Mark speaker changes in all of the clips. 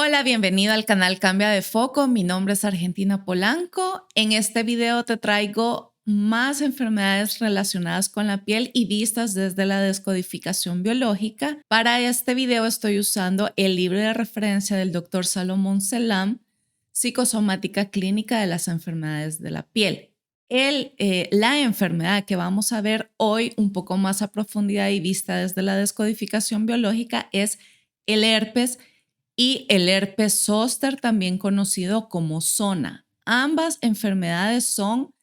Speaker 1: Hola, bienvenido al canal Cambia de Foco. Mi nombre es Argentina Polanco. En este video te traigo más enfermedades relacionadas con la piel y vistas desde la descodificación biológica. Para este video estoy usando el libro de referencia del Dr. Salomón Selam, Psicosomática Clínica de las Enfermedades de la Piel. La enfermedad que vamos a ver hoy un poco más a profundidad y vista desde la descodificación biológica es el herpes y el herpes zóster, también conocido como zona. Ambas enfermedades son,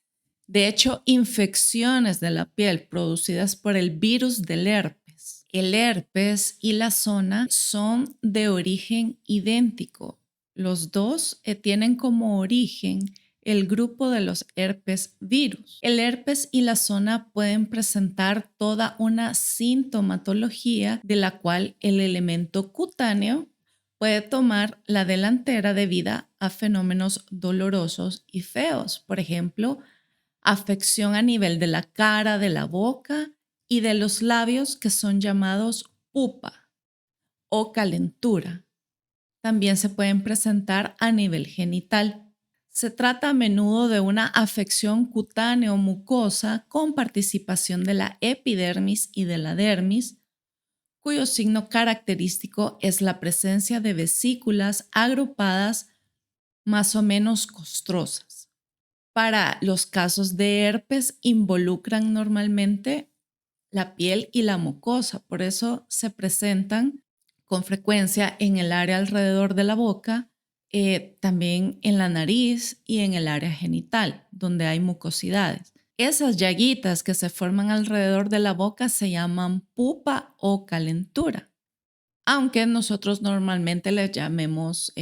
Speaker 1: de hecho, infecciones de la piel producidas por el virus del herpes. El herpes y la zona son de origen idéntico. Los dos tienen como origen el grupo de los herpes virus. El herpes y la zona pueden presentar toda una sintomatología de la cual el elemento cutáneo puede tomar la delantera debido a fenómenos dolorosos y feos. Por ejemplo, afección a nivel de la cara, de la boca y de los labios, que son llamados pupa o calentura. También se pueden presentar a nivel genital. Se trata a menudo de una afección cutánea o mucosa con participación de la epidermis y de la dermis, cuyo signo característico es la presencia de vesículas agrupadas más o menos costrosas. Para los casos de herpes involucran normalmente la piel y la mucosa, por eso se presentan con frecuencia en el área alrededor de la boca, también en la nariz y en el área genital, donde hay mucosidades. Esas llaguitas que se forman alrededor de la boca se llaman pupa o calentura, aunque nosotros normalmente les llamemos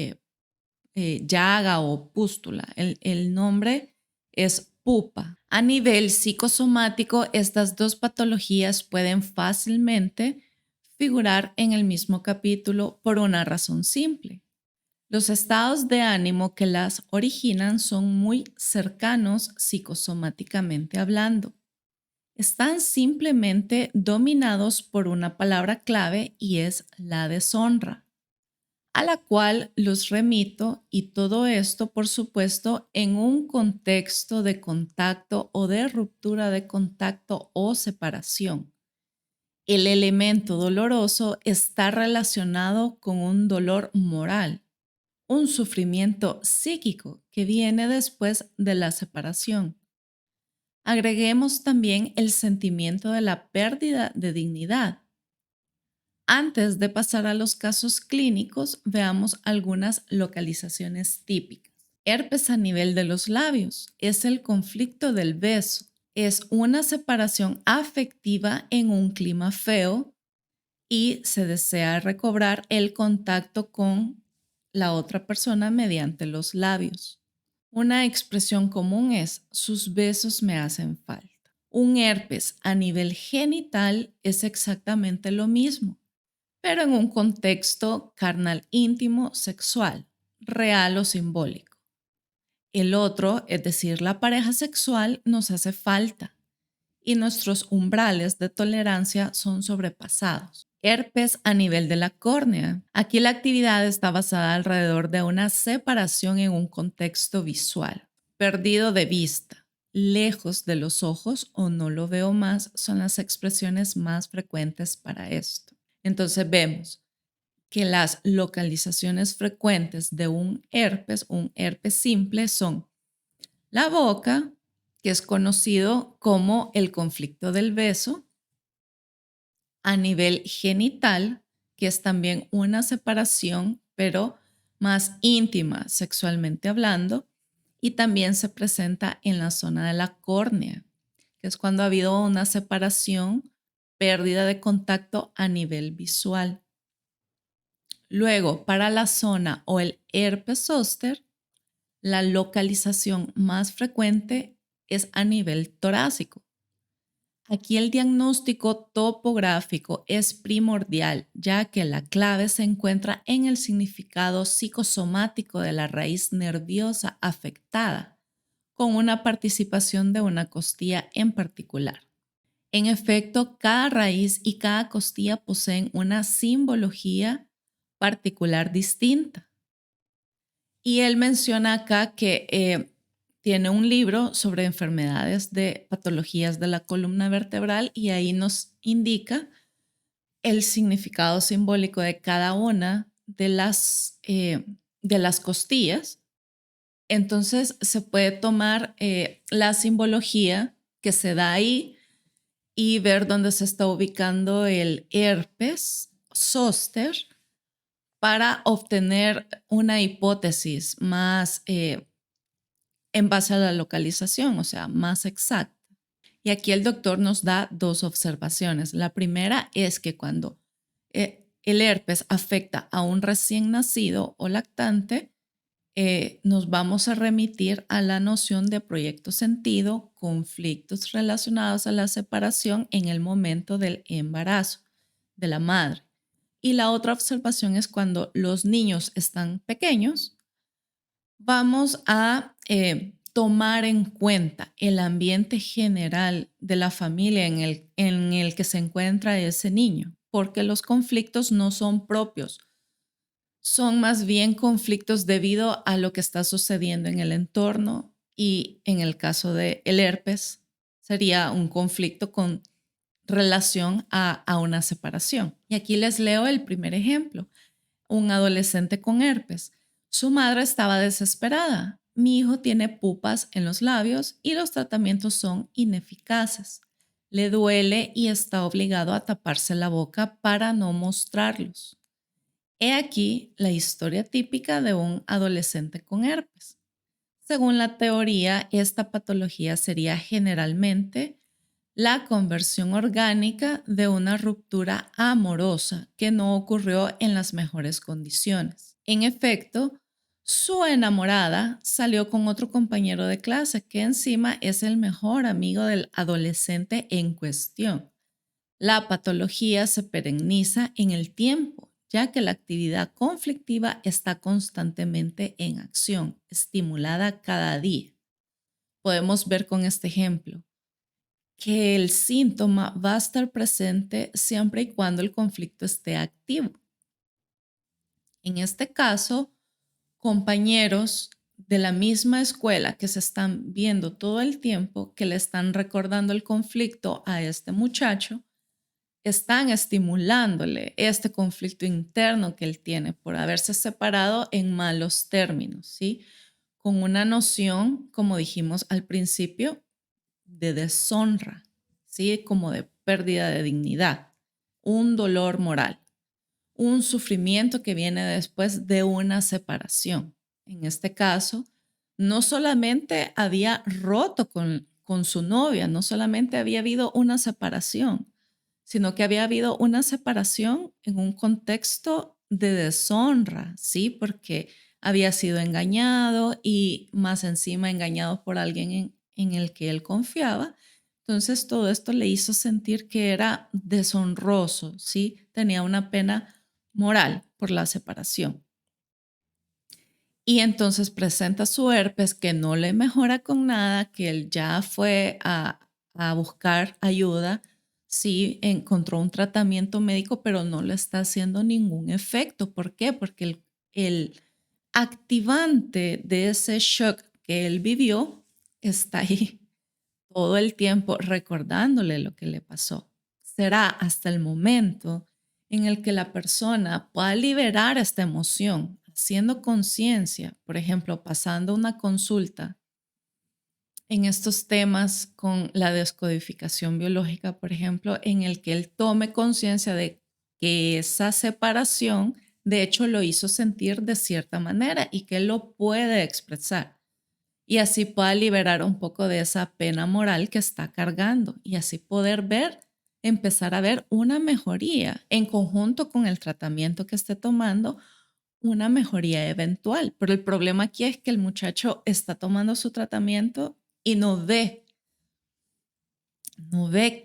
Speaker 1: llaga o pústula. El nombre es pupa. A nivel psicosomático, estas dos patologías pueden fácilmente figurar en el mismo capítulo por una razón simple. Los estados de ánimo que las originan son muy cercanos psicosomáticamente hablando. Están simplemente dominados por una palabra clave y es la deshonra, a la cual los remito, y todo esto, por supuesto, en un contexto de contacto o de ruptura de contacto o separación. El elemento doloroso está relacionado con un dolor moral, un sufrimiento psíquico que viene después de la separación. Agreguemos también el sentimiento de la pérdida de dignidad. Antes de pasar a los casos clínicos, veamos algunas localizaciones típicas. Herpes a nivel de los labios es el conflicto del beso. Es una separación afectiva en un clima feo y se desea recobrar el contacto con la otra persona mediante los labios. Una expresión común es: sus besos me hacen falta. Un herpes a nivel genital es exactamente lo mismo, pero en un contexto carnal íntimo sexual, real o simbólico. El otro, es decir, la pareja sexual, nos hace falta y nuestros umbrales de tolerancia son sobrepasados. Herpes a nivel de la córnea. Aquí la actividad está basada alrededor de una separación en un contexto visual. Perdido de vista, lejos de los ojos o no lo veo más son las expresiones más frecuentes para esto. Entonces vemos que las localizaciones frecuentes de un herpes simple, son la boca, que es conocido como el conflicto del beso; a nivel genital, que es también una separación, pero más íntima sexualmente hablando; y también se presenta en la zona de la córnea, que es cuando ha habido una separación, pérdida de contacto a nivel visual. Luego, para la zona o el herpes zóster, la localización más frecuente es a nivel torácico. Aquí el diagnóstico topográfico es primordial, ya que la clave se encuentra en el significado psicosomático de la raíz nerviosa afectada, con una participación de una costilla en particular. En efecto, cada raíz y cada costilla poseen una simbología particular distinta. Y él menciona acá que tiene un libro sobre enfermedades de patologías de la columna vertebral y ahí nos indica el significado simbólico de cada una de las costillas. Entonces se puede tomar la simbología que se da ahí y ver dónde se está ubicando el herpes zóster para obtener una hipótesis más en base a la localización, o sea, más exacta. Y aquí el doctor nos da dos observaciones. La primera es que cuando el herpes afecta a un recién nacido o lactante, nos vamos a remitir a la noción de proyecto sentido, conflictos relacionados a la separación en el momento del embarazo de la madre. Y la otra observación es cuando los niños están pequeños, vamos a tomar en cuenta el ambiente general de la familia en el que se encuentra ese niño, porque los conflictos no son propios, son más bien conflictos debido a lo que está sucediendo en el entorno y en el caso del herpes sería un conflicto con relación a una separación. Y aquí les leo el primer ejemplo. Un adolescente con herpes. Su madre estaba desesperada. Mi hijo tiene pupas en los labios y los tratamientos son ineficaces. Le duele y está obligado a taparse la boca para no mostrarlos. He aquí la historia típica de un adolescente con herpes. Según la teoría, esta patología sería generalmente la conversión orgánica de una ruptura amorosa que no ocurrió en las mejores condiciones. En efecto, su enamorada salió con otro compañero de clase que encima es el mejor amigo del adolescente en cuestión. La patología se perenniza en el tiempo, ya que la actividad conflictiva está constantemente en acción, estimulada cada día. Podemos ver con este ejemplo que el síntoma va a estar presente siempre y cuando el conflicto esté activo. En este caso, compañeros de la misma escuela que se están viendo todo el tiempo, que le están recordando el conflicto a este muchacho, están estimulándole este conflicto interno que él tiene por haberse separado en malos términos, ¿sí? Con una noción, como dijimos al principio, de deshonra, ¿sí? Como de pérdida de dignidad, un dolor moral, un sufrimiento que viene después de una separación. En este caso, no solamente había roto con su novia, no solamente había habido una separación, sino que había habido una separación en un contexto de deshonra, ¿sí? Porque había sido engañado y más encima engañado por alguien en el que él confiaba. Entonces todo esto le hizo sentir que era deshonroso, ¿sí? Tenía una pena moral por la separación. Y entonces presenta su herpes que no le mejora con nada, que él ya fue a buscar ayuda, sí, encontró un tratamiento médico, pero no le está haciendo ningún efecto. ¿Por qué? Porque el activante de ese shock que él vivió está ahí todo el tiempo recordándole lo que le pasó. Será hasta el momento en el que la persona pueda liberar esta emoción, haciendo conciencia, por ejemplo, pasando una consulta en estos temas con la descodificación biológica, por ejemplo, en el que él tome conciencia de que esa separación, de hecho, lo hizo sentir de cierta manera y que él lo puede expresar y así pueda liberar un poco de esa pena moral que está cargando y así poder ver, empezar a ver una mejoría en conjunto con el tratamiento que esté tomando, una mejoría eventual. Pero el problema aquí es que el muchacho está tomando su tratamiento y no ve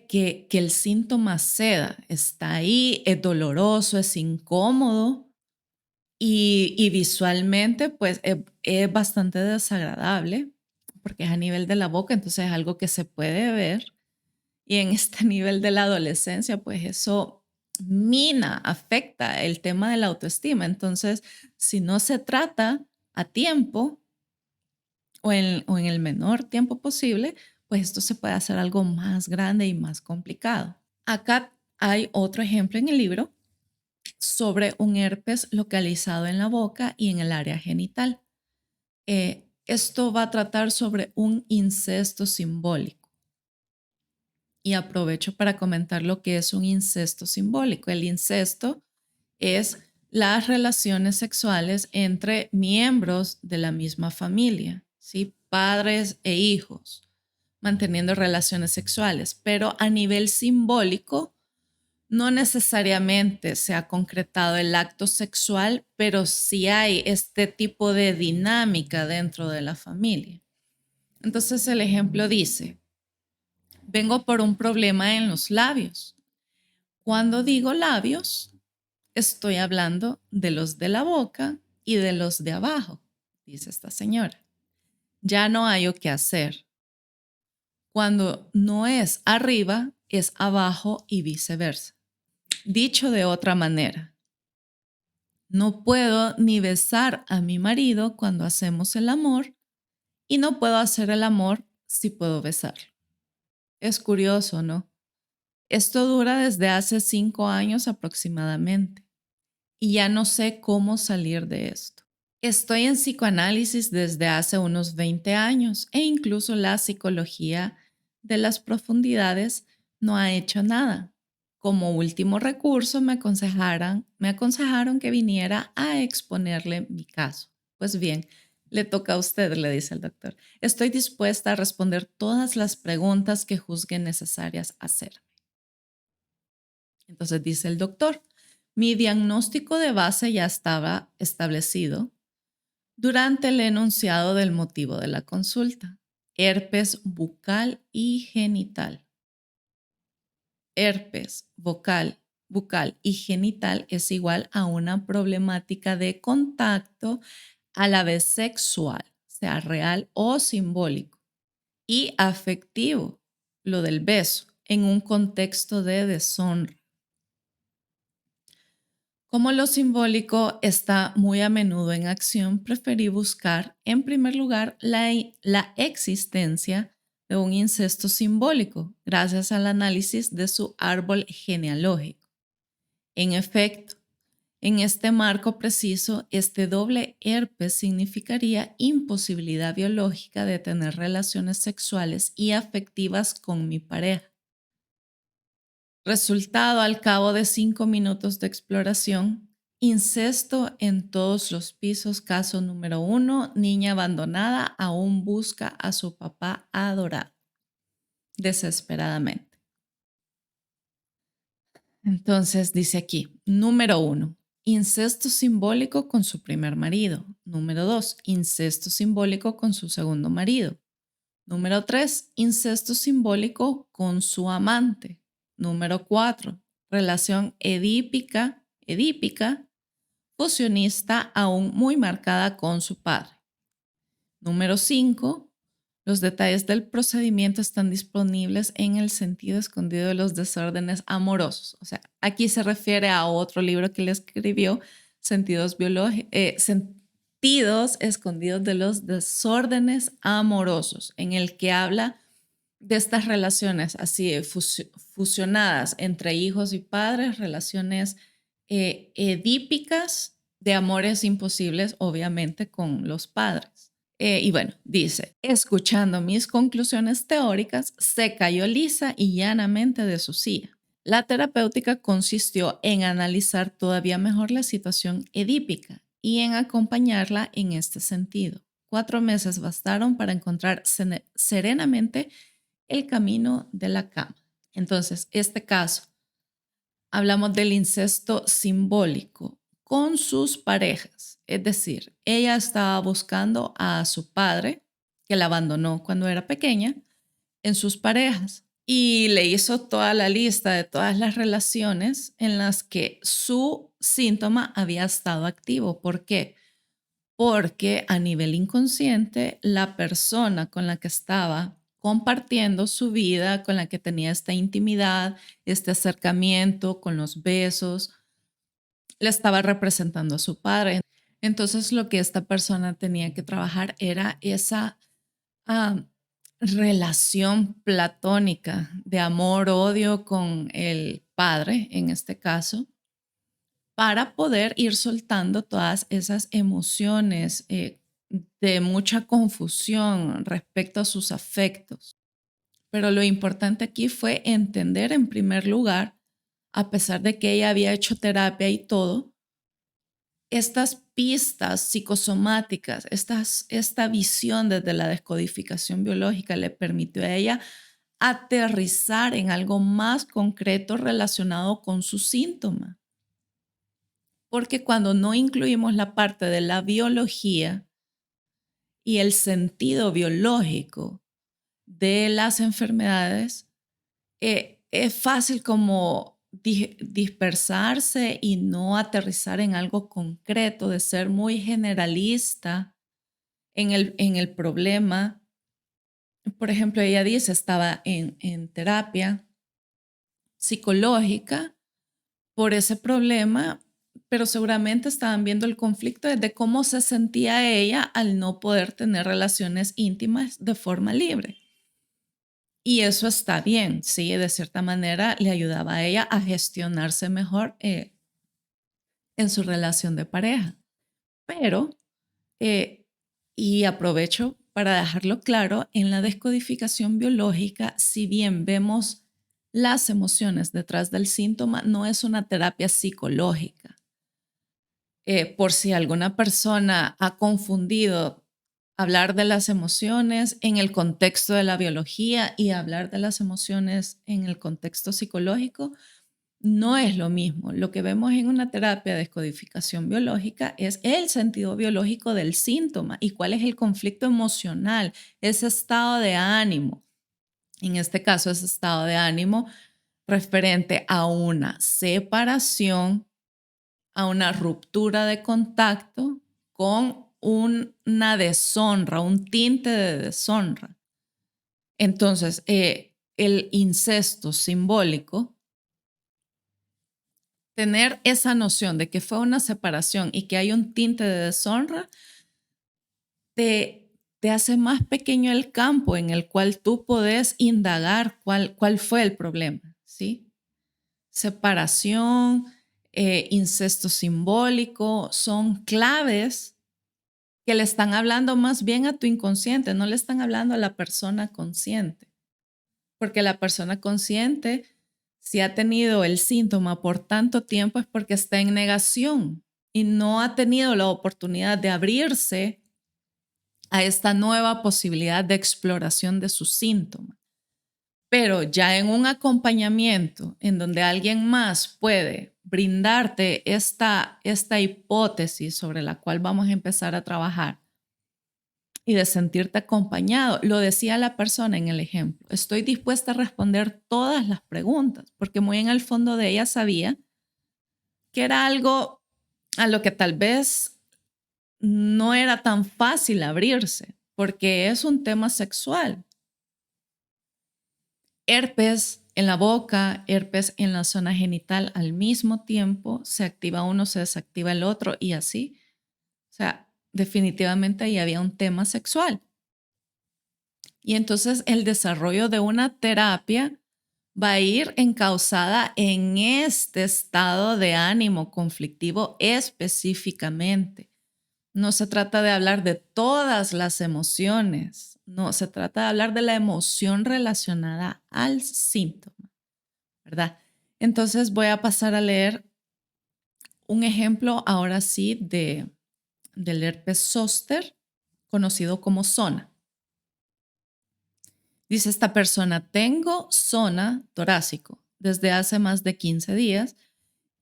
Speaker 1: que el síntoma ceda, está ahí, es doloroso, es incómodo y visualmente, pues es bastante desagradable porque es a nivel de la boca, entonces es algo que se puede ver. Y en este nivel de la adolescencia, pues eso mina, afecta el tema de la autoestima. Entonces, si no se trata a tiempo o en el menor tiempo posible, pues esto se puede hacer algo más grande y más complicado. Acá hay otro ejemplo en el libro sobre un herpes localizado en la boca y en el área genital. Esto va a tratar sobre un incesto simbólico. Y aprovecho para comentar lo que es un incesto simbólico. El incesto es las relaciones sexuales entre miembros de la misma familia, ¿sí? Padres e hijos, manteniendo relaciones sexuales, pero a nivel simbólico no necesariamente se ha concretado el acto sexual, pero sí hay este tipo de dinámica dentro de la familia. Entonces el ejemplo dice, vengo por un problema en los labios. Cuando digo labios, estoy hablando de los de la boca y de los de abajo, dice esta señora. Ya no hay o qué hacer. Cuando no es arriba, es abajo y viceversa. Dicho de otra manera, no puedo ni besar a mi marido cuando hacemos el amor y no puedo hacer el amor si puedo besarlo. Es curioso, ¿no? Esto dura desde hace 5 años aproximadamente y ya no sé cómo salir de esto. Estoy en psicoanálisis desde hace unos 20 años e incluso la psicología de las profundidades no ha hecho nada. Como último recurso me aconsejaron que viniera a exponerle mi caso. Pues bien, le toca a usted, le dice el doctor. Estoy dispuesta a responder todas las preguntas que juzguen necesarias hacer. Entonces dice el doctor, mi diagnóstico de base ya estaba establecido durante el enunciado del motivo de la consulta: herpes bucal y genital. Herpes bucal y genital es igual a una problemática de contacto a la vez sexual, sea real o simbólico, y afectivo, lo del beso, en un contexto de deshonra. Como lo simbólico está muy a menudo en acción, preferí buscar, en primer lugar, la existencia de un incesto simbólico, gracias al análisis de su árbol genealógico. En efecto, en este marco preciso, este doble herpes significaría imposibilidad biológica de tener relaciones sexuales y afectivas con mi pareja. Resultado, al cabo de 5 minutos de exploración: incesto en todos los pisos, caso número 1, niña abandonada aún busca a su papá adorado, desesperadamente. Entonces dice aquí, número 1, incesto simbólico con su primer marido. Número 2, incesto simbólico con su segundo marido. Número 3, incesto simbólico con su amante. Número 4, relación edípica, fusionista aún muy marcada con su padre. Número 5, los detalles del procedimiento están disponibles en el sentido escondido de los desórdenes amorosos. O sea, aquí se refiere a otro libro que le escribió, Sentidos escondidos de los desórdenes amorosos, en el que habla de estas relaciones así fusionadas entre hijos y padres, relaciones edípicas de amores imposibles, obviamente, con los padres. Y bueno, dice, escuchando mis conclusiones teóricas, se cayó lisa y llanamente de su silla. La terapéutica consistió en analizar todavía mejor la situación edípica y en acompañarla en este sentido. 4 meses bastaron para encontrar serenamente el camino de la cama. Entonces, este caso, hablamos del incesto simbólico con sus parejas. Es decir, ella estaba buscando a su padre, que la abandonó cuando era pequeña, en sus parejas, y le hizo toda la lista de todas las relaciones en las que su síntoma había estado activo. ¿Por qué? Porque a nivel inconsciente, la persona con la que estaba compartiendo su vida, con la que tenía esta intimidad, este acercamiento con los besos, le estaba representando a su padre. Entonces lo que esta persona tenía que trabajar era esa ah, relación platónica de amor-odio con el padre, en este caso, para poder ir soltando todas esas emociones de mucha confusión respecto a sus afectos. Pero lo importante aquí fue entender en primer lugar, a pesar de que ella había hecho terapia y todo, estas pistas psicosomáticas, esta visión desde la descodificación biológica le permitió a ella aterrizar en algo más concreto relacionado con su síntoma. Porque cuando no incluimos la parte de la biología y el sentido biológico de las enfermedades, es fácil como dispersarse y no aterrizar en algo concreto, de ser muy generalista en el problema. Por ejemplo, ella dice, estaba en terapia psicológica por ese problema, pero seguramente estaban viendo el conflicto desde cómo se sentía ella al no poder tener relaciones íntimas de forma libre. Y eso está bien, sí, de cierta manera le ayudaba a ella a gestionarse mejor en su relación de pareja. Pero, eh, y aprovecho para dejarlo claro, en la descodificación biológica, si bien vemos las emociones detrás del síntoma, no es una terapia psicológica. Por si alguna persona ha confundido hablar de las emociones en el contexto de la biología y hablar de las emociones en el contexto psicológico, no es lo mismo. Lo que vemos en una terapia de descodificación biológica es el sentido biológico del síntoma y cuál es el conflicto emocional, ese estado de ánimo. En este caso, ese estado de ánimo referente a una separación, a una ruptura de contacto con una deshonra, un tinte de deshonra. Entonces, el incesto simbólico, tener esa noción de que fue una separación y que hay un tinte de deshonra, te hace más pequeño el campo en el cual tú podés indagar cuál fue el problema, ¿sí? Separación, incesto simbólico, son claves que le están hablando más bien a tu inconsciente, no le están hablando a la persona consciente. Porque la persona consciente, si ha tenido el síntoma por tanto tiempo, es porque está en negación y no ha tenido la oportunidad de abrirse a esta nueva posibilidad de exploración de su síntoma. Pero ya en un acompañamiento en donde alguien más puede brindarte esta hipótesis sobre la cual vamos a empezar a trabajar y de sentirte acompañado, lo decía la persona en el ejemplo, estoy dispuesta a responder todas las preguntas, porque muy en el fondo de ella sabía que era algo a lo que tal vez no era tan fácil abrirse, porque es un tema sexual. Herpes en la boca, herpes en la zona genital al mismo tiempo, se activa uno, se desactiva el otro y así. O sea, definitivamente ahí había un tema sexual. Y entonces el desarrollo de una terapia va a ir encauzada en este estado de ánimo conflictivo específicamente. No se trata de hablar de todas las emociones, no, se trata de hablar de la emoción relacionada al síntoma, ¿verdad? Entonces voy a pasar a leer un ejemplo ahora sí del herpes zóster, conocido como zona. Dice esta persona, tengo zona torácico desde hace más de 15 días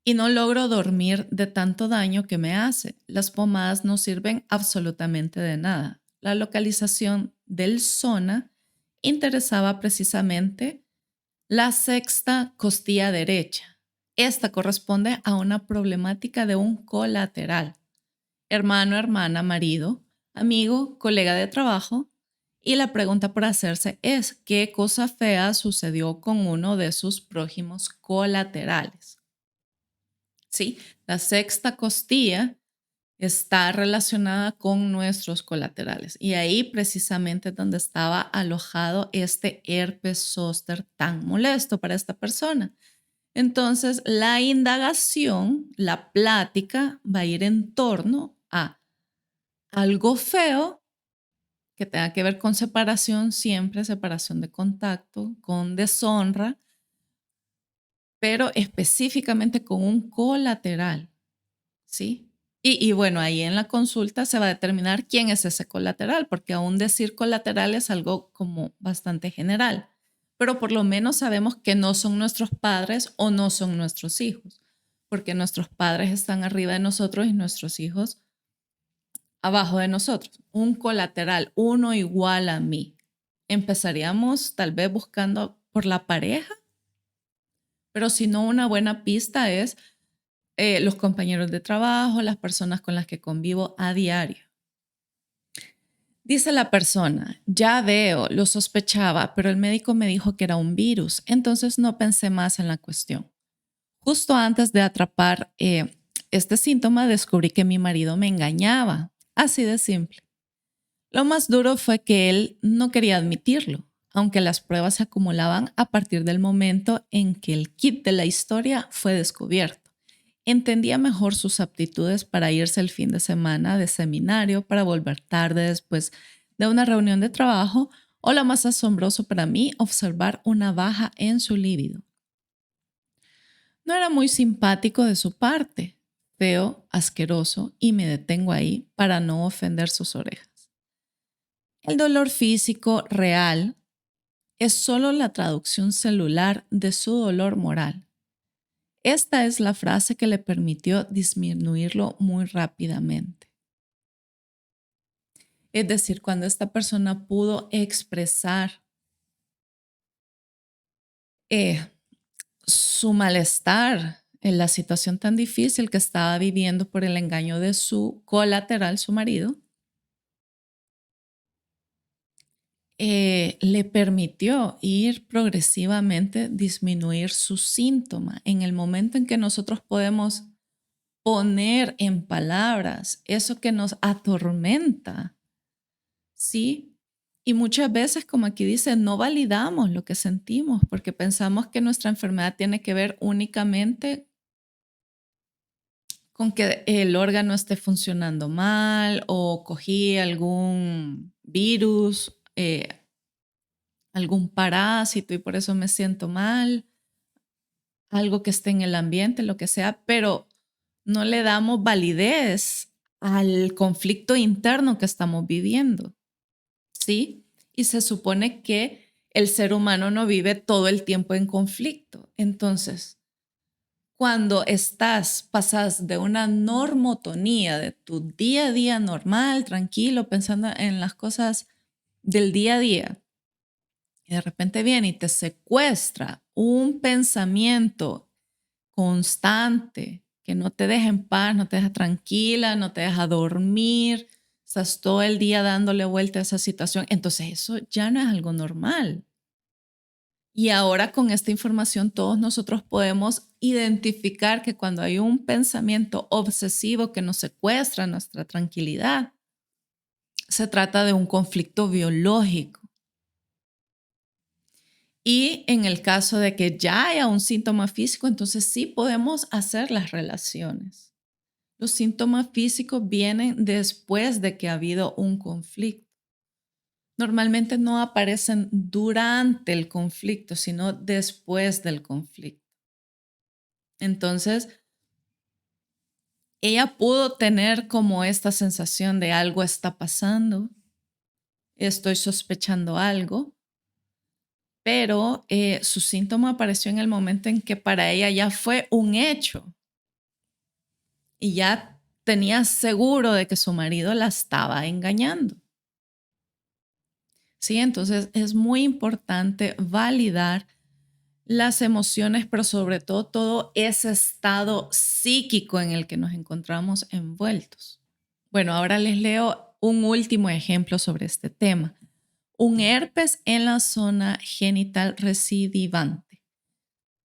Speaker 1: y no logro dormir de tanto daño que me hace. Las pomadas no sirven absolutamente de nada. La localización del zona interesaba precisamente la sexta costilla derecha. Esta corresponde a una problemática de un colateral. Hermano, hermana, marido, amigo, colega de trabajo. Y la pregunta por hacerse es, ¿qué cosa fea sucedió con uno de sus prójimos colaterales? ¿Sí? La sexta costilla está relacionada con nuestros colaterales. Y ahí precisamente es donde estaba alojado este herpes zóster tan molesto para esta persona. Entonces, la indagación, la plática va a ir en torno a algo feo que tenga que ver con separación, siempre separación de contacto, con deshonra, pero específicamente con un colateral, ¿sí? Y bueno, ahí en la consulta se va a determinar quién es ese colateral, porque aún decir colateral es algo como bastante general, pero por lo menos sabemos que no son nuestros padres o no son nuestros hijos, porque nuestros padres están arriba de nosotros y nuestros hijos abajo de nosotros. Un colateral, uno igual a mí. Empezaríamos tal vez buscando por la pareja, pero si no, una buena pista es los compañeros de trabajo, las personas con las que convivo a diario. Dice la persona, ya veo, lo sospechaba, pero el médico me dijo que era un virus, entonces no pensé más en la cuestión. Justo antes de atrapar este síntoma, descubrí que mi marido me engañaba, así de simple. Lo más duro fue que él no quería admitirlo, aunque las pruebas se acumulaban a partir del momento en que el kit de la historia fue descubierto. Entendía mejor sus aptitudes para irse el fin de semana de seminario, para volver tarde después de una reunión de trabajo, o lo más asombroso para mí, observar una baja en su líbido. No era muy simpático de su parte, feo, asqueroso, y me detengo ahí para no ofender sus orejas. El dolor físico real es solo la traducción celular de su dolor moral. Esta es la frase que le permitió disminuirlo muy rápidamente. Es decir, cuando esta persona pudo expresar su malestar en la situación tan difícil que estaba viviendo por el engaño de su colateral, su marido, le permitió ir progresivamente disminuir su síntoma. En el momento en que nosotros podemos poner en palabras eso que nos atormenta, ¿sí? Y muchas veces, como aquí dice, no validamos lo que sentimos porque pensamos que nuestra enfermedad tiene que ver únicamente con que el órgano esté funcionando mal o cogí algún virus, algún parásito y por eso me siento mal, algo que esté en el ambiente, lo que sea, pero no le damos validez al conflicto interno que estamos viviendo, ¿sí? Y se supone que el ser humano no vive todo el tiempo en conflicto. Entonces, cuando pasas de una normotonía de tu día a día normal, tranquilo, pensando en las cosas del día a día, y de repente viene y te secuestra un pensamiento constante que no te deja en paz, no te deja tranquila, no te deja dormir, estás todo el día dándole vuelta a esa situación, entonces eso ya no es algo normal. Y ahora con esta información todos nosotros podemos identificar que cuando hay un pensamiento obsesivo que nos secuestra nuestra tranquilidad, se trata de un conflicto biológico. Y en el caso de que ya haya un síntoma físico, entonces sí podemos hacer las relaciones. Los síntomas físicos vienen después de que ha habido un conflicto. Normalmente no aparecen durante el conflicto, sino después del conflicto. Entonces, ella pudo tener como esta sensación de algo está pasando, estoy sospechando algo, pero su síntoma apareció en el momento en que para ella ya fue un hecho y ya tenía seguro de que su marido la estaba engañando. Sí, entonces es muy importante validar las emociones, pero sobre todo ese estado psíquico en el que nos encontramos envueltos. Bueno, ahora les leo un último ejemplo sobre este tema. Un herpes en la zona genital recidivante.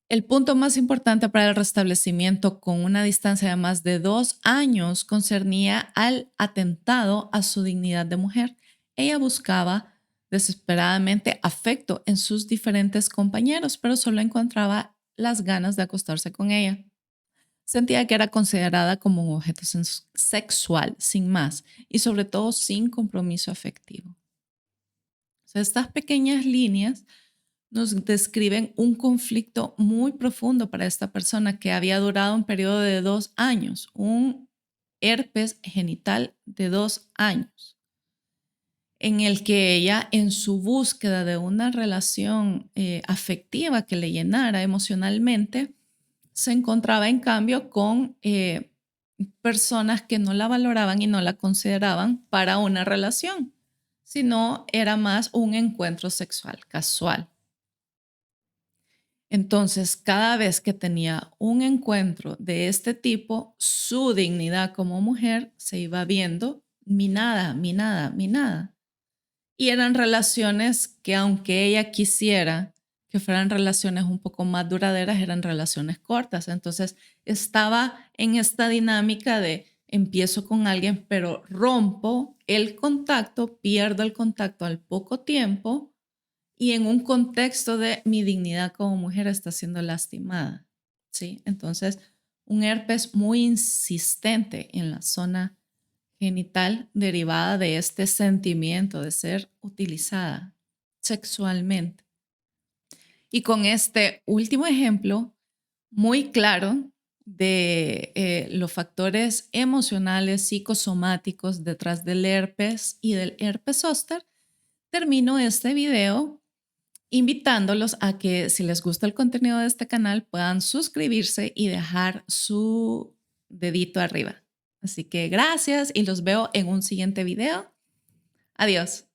Speaker 1: El punto más importante para el restablecimiento con una distancia de más de 2 años concernía al atentado a su dignidad de mujer. Ella buscaba desesperadamente afecto en sus diferentes compañeros, pero solo encontraba las ganas de acostarse con ella. Sentía que era considerada como un objeto sexual, sin más, y sobre todo sin compromiso afectivo. O sea, estas pequeñas líneas nos describen un conflicto muy profundo para esta persona que había durado un periodo de 2 años, un herpes genital de 2 años, en el que ella, en su búsqueda de una relación afectiva que le llenara emocionalmente, se encontraba en cambio con personas que no la valoraban y no la consideraban para una relación, sino era más un encuentro sexual casual. Entonces, cada vez que tenía un encuentro de este tipo, su dignidad como mujer se iba viendo minada, minada, minada. Y eran relaciones que aunque ella quisiera que fueran relaciones un poco más duraderas, eran relaciones cortas. Entonces, estaba en esta dinámica de empiezo con alguien, pero rompo el contacto, pierdo el contacto al poco tiempo y en un contexto de mi dignidad como mujer está siendo lastimada, ¿sí? Entonces, un herpes muy insistente en la zona genital derivada de este sentimiento de ser utilizada sexualmente. Y con este último ejemplo muy claro de los factores emocionales, psicosomáticos detrás del herpes y del herpes zóster, termino este video invitándolos a que si les gusta el contenido de este canal puedan suscribirse y dejar su dedito arriba. Así que gracias y los veo en un siguiente video. Adiós.